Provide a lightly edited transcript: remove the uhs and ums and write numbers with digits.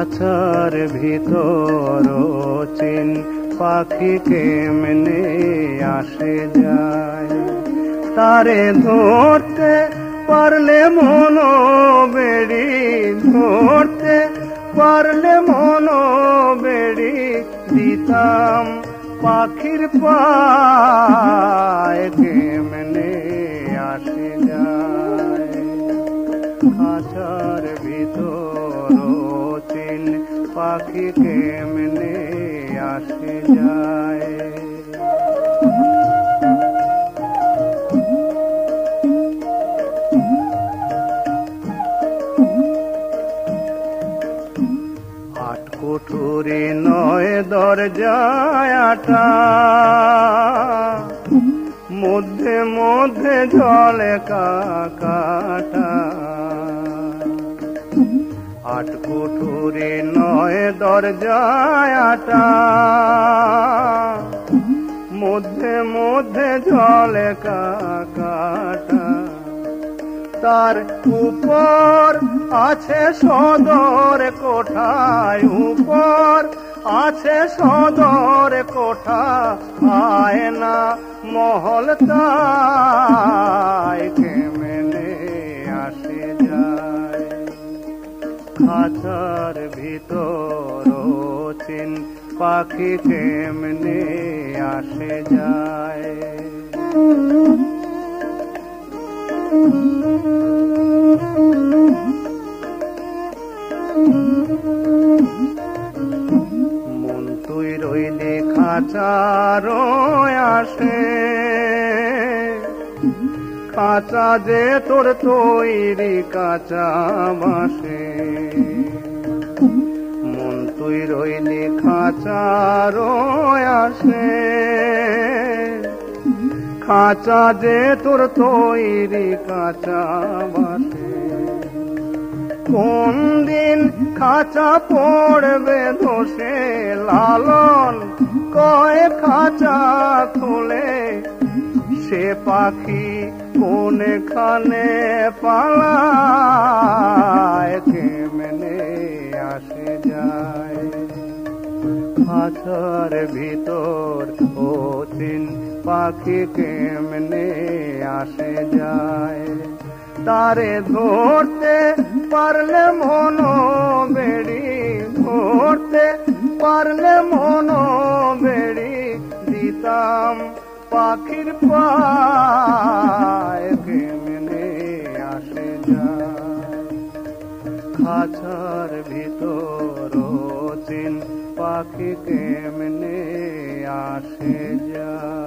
খাঁচার ভিতর চিন পাখি কেমনে আসে যায়, তারে ধরতে পারলে মনো বেড়ি, ধরতে পারলে মনো বেড়ি দিতাম পাখির পায় কেমনে আসে যায়। খাঁচার ভিতর চিন পাখি কেমনে আসে যায়। আট কুঠুরি নয় দরজায় আটা, মধ্যে মধ্যে জলে কাকাটা। আট কুঠুরি নয় দরজায় আটা, মধ্যে মধ্যে জলে কাকাটা। তার উপর আছে সদর কোঠায়, উপর আছে সদর কোঠা, আয়না মহল তাই কেমনে আসে যায়। খাঁচার ভিতর চিন পাখি কেমনে আসে যায়। মন তুই রইলে খাঁচার আসে, খাঁচা যে তোর তৈরি কাঁচা বাসে। মন তুই রইলে খাঁচার আসে, খাঁচা যে তোর তৈরি কাঁচা বাসে। কোন দিন খাঁচা পড়বে ধসে, লালন কয় খাঁচা খুলে, সে পাখি কোনখানে পালায় কেমনে আসে যায়। খাঁচার ভিতর চিন পাখি কেমনে আসে যায়। তারে ধরতে পারলে মনো বেড়ি, ধরতে পারলে মনো বেড়ি দিতাম পাখির পায় কেমনে আসে যায়। খাঁচার ভিতর চিন পাখি কেমনে আসে যায়।